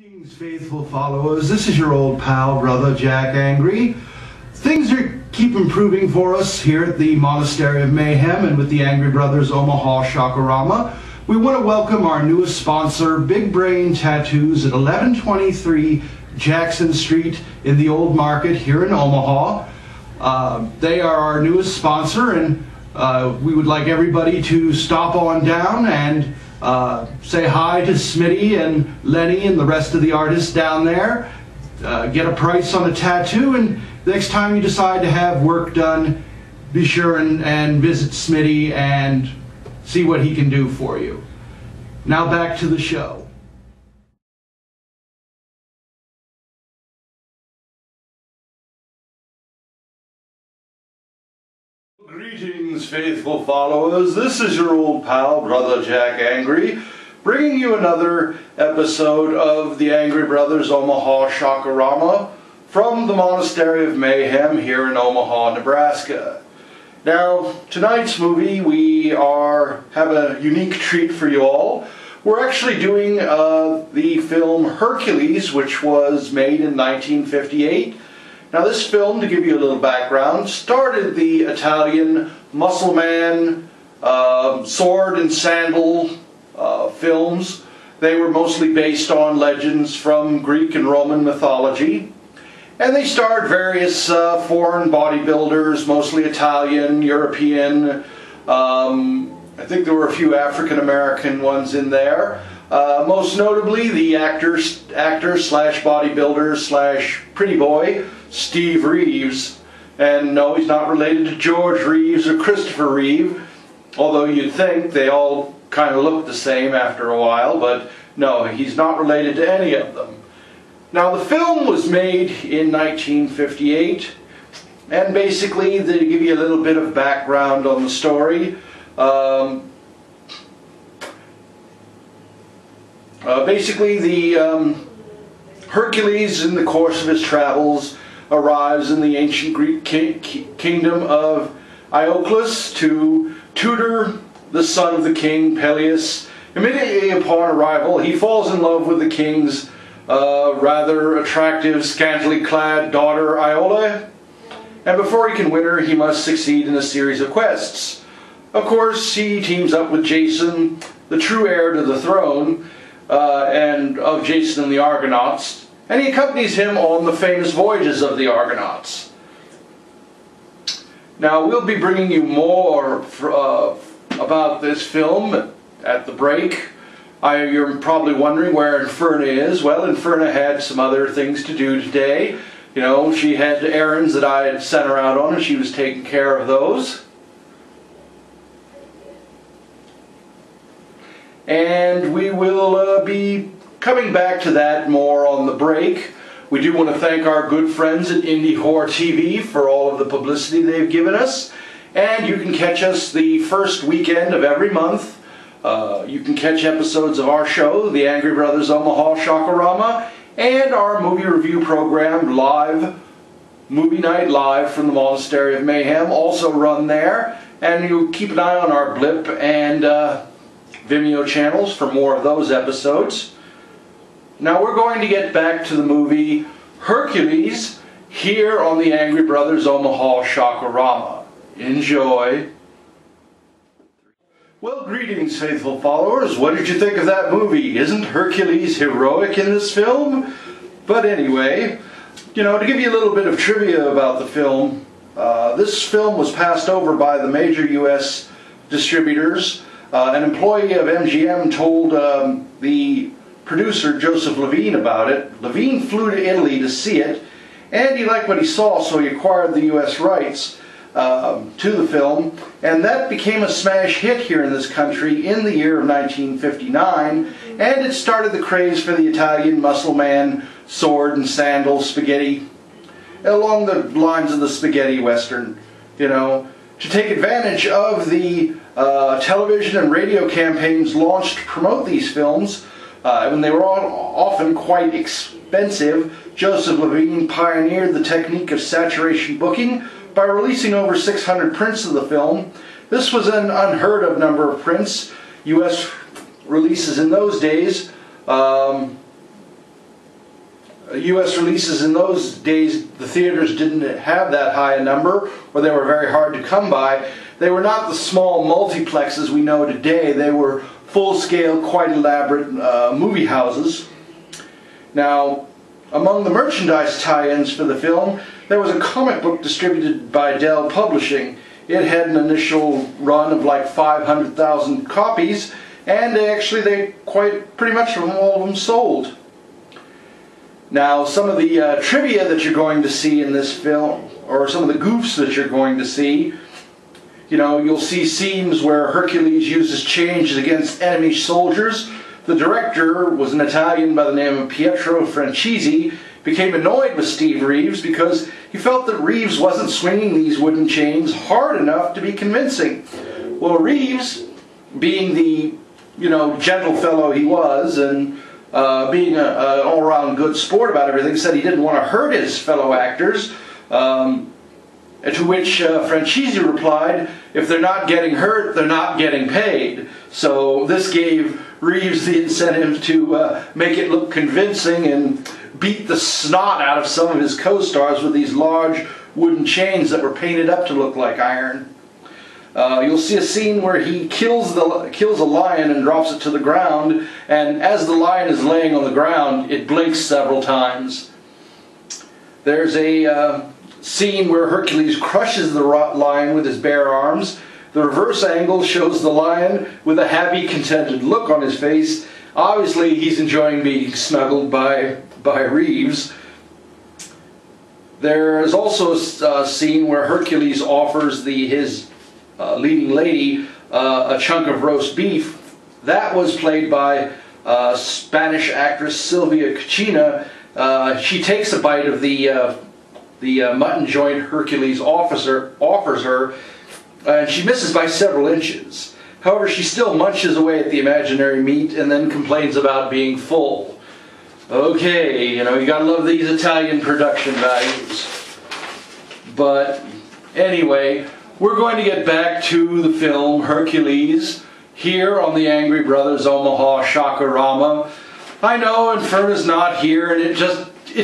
Greetings, faithful followers. This is your old pal, brother Jack Angry. Things keep improving for us here at the Monastery of Mayhem and with the Angry Brothers Omaha Rama. We want to welcome our newest sponsor, Big Brain Tattoos at 1123 Jackson Street in the Old Market here in Omaha. They are our newest sponsor, and we would like everybody to stop on down and say hi to Smitty and Lenny and the rest of the artists down there. Get a price on a tattoo, and next time you decide to have work done, be sure and visit Smitty and see what he can do for you. Now back to the show. Greetings, faithful followers. This is your old pal, brother Jack Angry, bringing you another episode of the Angry Brothers Omaha Rama from the Monastery of Mayhem here in Omaha, Nebraska. Now, tonight's movie, we have a unique treat for you all. We're actually doing the film Hercules, which was made in 1958. Now, this film, to give you a little background, started the Italian muscle man, sword and sandal films. They were mostly based on legends from Greek and Roman mythology. And they starred various foreign bodybuilders, mostly Italian, European. I think there were a few African-American ones in there. Most notably, the actor slash bodybuilder slash pretty boy, Steve Reeves. And no, he's not related to George Reeves or Christopher Reeve, although you'd think they all kind of look the same after a while, but no, he's not related to any of them. Now, the film was made in 1958, and basically, to give you a little bit of background on the story, basically the Hercules, in the course of his travels, arrives in the ancient Greek kingdom of Iolcus to tutor the son of the king, Peleus. Immediately upon arrival, he falls in love with the king's rather attractive, scantily clad daughter, Iola. And before he can win her, he must succeed in a series of quests. Of course, he teams up with Jason, the true heir to the throne, and of Jason and the Argonauts, and he accompanies him on the famous voyages of the Argonauts. Now, we'll be bringing you more about this film at the break. You're probably wondering where Inferna is. Well, Inferna had some other things to do today. You know, she had errands that I had sent her out on, and she was taking care of those. And we will be coming back to that more on the break. We do want to thank our good friends at Indie Horror TV for all of the publicity they've given us. And you can catch us the first weekend of every month. You can catch episodes of our show, the Angry Brothers Omaha Rama, and our movie review program, Live, Movie Night Live from the Monastery of Mayhem, also run there. And you keep an eye on our Blip and Vimeo channels for more of those episodes. Now we're going to get back to the movie Hercules here on the Angry Brothers Omaha Rama. Enjoy. Well, greetings, faithful followers. What did you think of that movie? Isn't Hercules heroic in this film? But anyway, you know, to give you a little bit of trivia about the film, this film was passed over by the major U.S. distributors. An employee of MGM told the producer, Joseph Levine, about it. Levine flew to Italy to see it, and he liked what he saw, so he acquired the U.S. rights to the film, and that became a smash hit here in this country in the year of 1959, and it started the craze for the Italian muscle man, sword and sandal, spaghetti, along the lines of the spaghetti western, you know. To take advantage of the television and radio campaigns launched to promote these films, when they were often quite expensive, Joseph Levine pioneered the technique of saturation booking by releasing over 600 prints of the film. This was an unheard of number of prints. U.S. releases in those days U.S. releases in those days, the theaters didn't have that high a number, or they were very hard to come by. They were not the small multiplexes we know today. They were full-scale, quite elaborate movie houses. Now, among the merchandise tie-ins for the film, there was a comic book distributed by Dell Publishing. It had an initial run of like 500,000 copies, and they pretty much all of them sold. Now, some of the trivia that you're going to see in this film, or some of the goofs that you're going to see, you'll see scenes where Hercules uses chains against enemy soldiers. The director was an Italian by the name of Pietro Franchisi, became annoyed with Steve Reeves because he felt that Reeves wasn't swinging these wooden chains hard enough to be convincing. Well, Reeves, being the, gentle fellow he was, and being an all-around good sport about everything, said he didn't want to hurt his fellow actors, to which Franchisi replied, if they're not getting hurt, they're not getting paid. So this gave Reeves the incentive to make it look convincing and beat the snot out of some of his co-stars with these large wooden chains that were painted up to look like iron. You'll see a scene where he kills a lion and drops it to the ground, and as the lion is laying on the ground, it blinks several times. There's a scene where Hercules crushes the lion with his bare arms. The reverse angle shows the lion with a happy, contented look on his face. Obviously, he's enjoying being snuggled by Reeves. There is also a scene where Hercules offers his leading lady a chunk of roast beef. That was played by Spanish actress Silvia Cucina. She takes a bite of the mutton joint Hercules offers her, and she misses by several inches. However, she still munches away at the imaginary meat and then complains about being full. Okay, you gotta love these Italian production values. But anyway, we're going to get back to the film Hercules here on the Angry Brothers Omaha Shaka-Rama. I know Inferna's not here, and it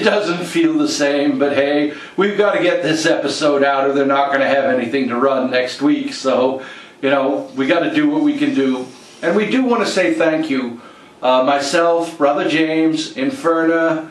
doesn't feel the same, but hey, we've got to get this episode out or they're not going to have anything to run next week. So, we got to do what we can do. And we do want to say thank you. Myself, Brother James, Inferna,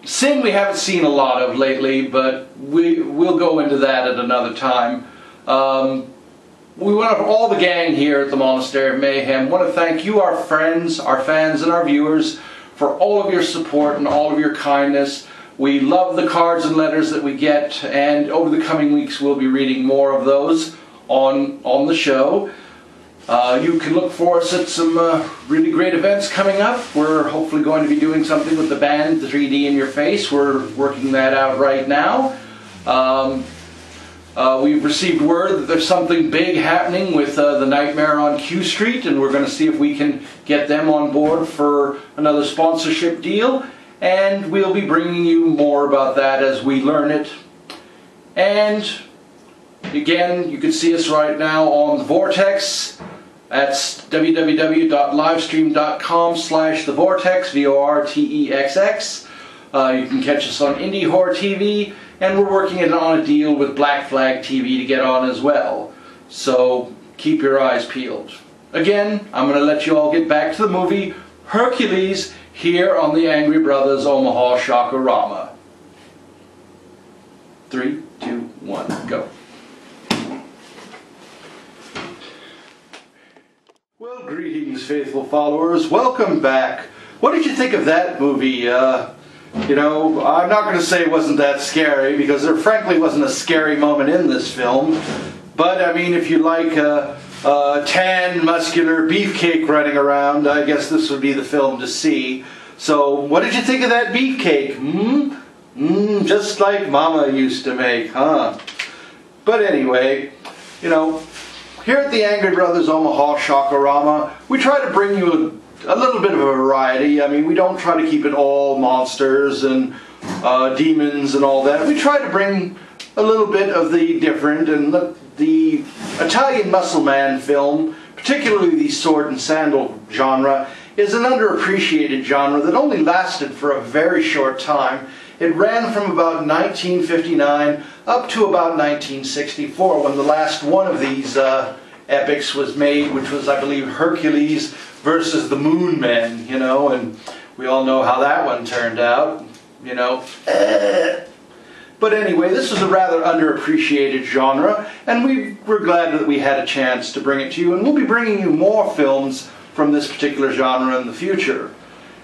Sin we haven't seen a lot of lately, but we'll go into that at another time. We want all the gang here at the Monastery of Mayhem want to thank you, our friends, our fans, and our viewers for all of your support and all of your kindness. We love the cards and letters that we get, and over the coming weeks we'll be reading more of those on the show. You can look for us at some really great events coming up. We're hopefully going to be doing something with the band, the 3D in Your Face. We're working that out right now. We've received word that there's something big happening with the Nightmare on Q Street, and we're going to see if we can get them on board for another sponsorship deal. And we'll be bringing you more about that as we learn it. And again, you can see us right now on the Vortex. That's www.livestream.com/thevortex, VORTEXX. You can catch us on Indie Horror TV, and we're working on a deal with Black Flag TV to get on as well. So keep your eyes peeled. Again, I'm going to let you all get back to the movie Hercules here on the Angry Brothers Omaha Shaka-Rama. 3, 2, 1, go. Well, greetings, faithful followers. Welcome back. What did you think of that movie? I'm not going to say it wasn't that scary, because there frankly wasn't a scary moment in this film. But, I mean, if you like tan, muscular beefcake running around, I guess this would be the film to see. So, what did you think of that beefcake? Just like Mama used to make, huh? But anyway, here at the Angry Brothers Omaha Shaka-Rama, we try to bring you a little bit of a variety. I mean, we don't try to keep it all monsters and demons and all that. We try to bring a little bit of the different, and the Italian muscle man film, particularly the sword and sandal genre, is an underappreciated genre that only lasted for a very short time. It ran from about 1959 up to about 1964 when the last one of these epics was made, which was, I believe, Hercules versus the Moon Men, you know, and we all know how that one turned out, you know. But anyway, this was a rather underappreciated genre, and we're glad that we had a chance to bring it to you, and we'll be bringing you more films from this particular genre in the future.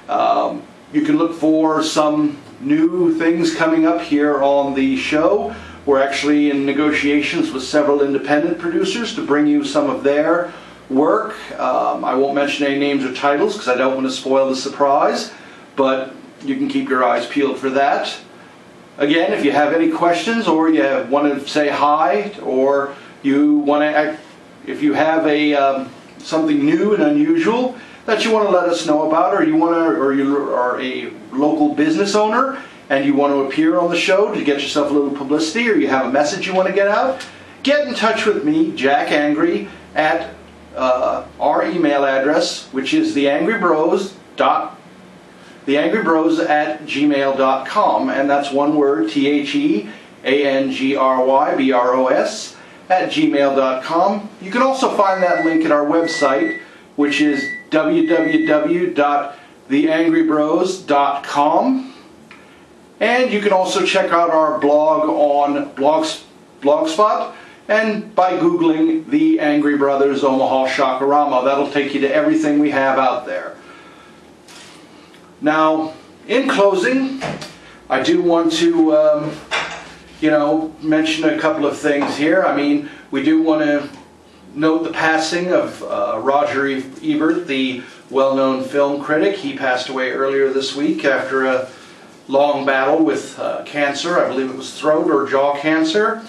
You can look for some new things coming up here on the show. We're actually in negotiations with several independent producers to bring you some of their work. I won't mention any names or titles because I don't want to spoil the surprise, but you can keep your eyes peeled for that. Again, if you have any questions, or you want to say hi, or you want to, if you have a something new and unusual that you want to let us know about, or you are a local business owner and you want to appear on the show to get yourself a little publicity, or you have a message you want to get out, get in touch with me, Jack Angry, at our email address, which is theangrybros@gmail.com, and that's one word, TheAngrybros @gmail.com. You can also find that link at our website, which is www.theangrybros.com. And you can also check out our blog on Blogspot, and by Googling The Angry Brothers Omaha Shaka-Rama. That'll take you to everything we have out there. Now, in closing, I do want to mention a couple of things here. I mean, we do want to note the passing of Roger Ebert, the well-known film critic. He passed away earlier this week after a long battle with cancer. I believe it was throat or jaw cancer.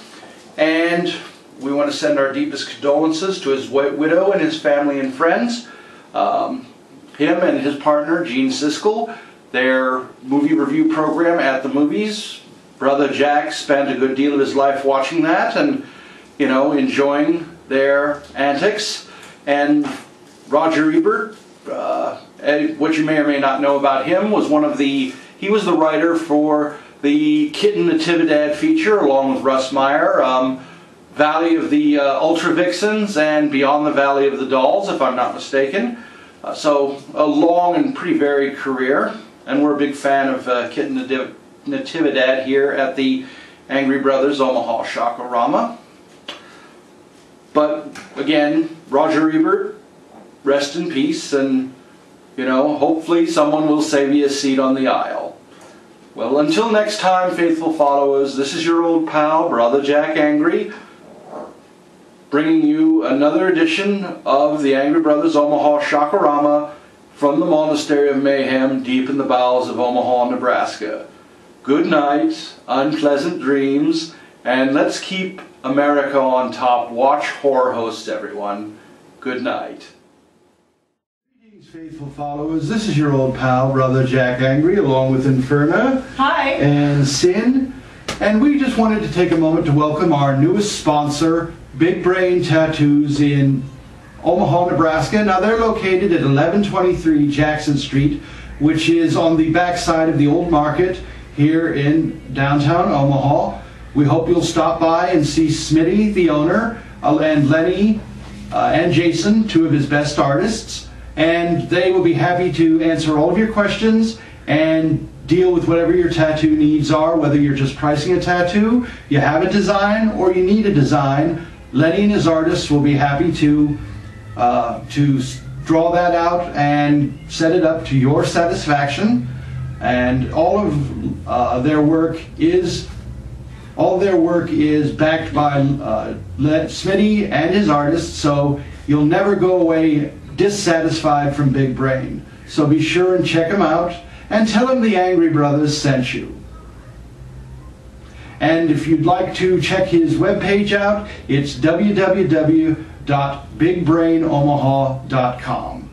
And we want to send our deepest condolences to his widow and his family and friends. Him and his partner, Gene Siskel, their movie review program At the Movies. Brother Jack spent a good deal of his life watching that and, you know, enjoying their antics. And Roger Ebert, what you may or may not know about him, was he was the writer for the Kitten Natividad feature along with Russ Meyer, Valley of the Ultra Vixens and Beyond the Valley of the Dolls, if I'm not mistaken. So a long and pretty varied career, and we're a big fan of Kitten Natividad here at the Angry Brothers Omaha Shaka-Rama. But again, Roger Ebert, rest in peace, and you know, hopefully someone will save you a seat on the aisle. Well, until next time, faithful followers, this is your old pal, Brother Jack Angry, bringing you another edition of the Angry Brothers Omaha Shaka-Rama from the Monastery of Mayhem deep in the bowels of Omaha, Nebraska. Good night, unpleasant dreams, and let's keep America on top. Watch Horror Hosts, everyone. Good night. Greetings, faithful followers. This is your old pal, Brother Jack Angry, along with Inferna. Hi. And Sin. And we just wanted to take a moment to welcome our newest sponsor, Big Brain Tattoos in Omaha, Nebraska. Now they're located at 1123 Jackson Street, which is on the backside of the old market here in downtown Omaha. We hope you'll stop by and see Smitty, the owner, and Lenny and Jason, two of his best artists, and they will be happy to answer all of your questions and deal with whatever your tattoo needs are, whether you're just pricing a tattoo, you have a design, or you need a design. Lenny and his artists will be happy to draw that out and set it up to your satisfaction. And all of their work is backed by Smitty and his artists, so you'll never go away dissatisfied from Big Brain. So be sure and check him out and tell him the Angry Brothers sent you. And if you'd like to check his webpage out, it's www.bigbrainomaha.com.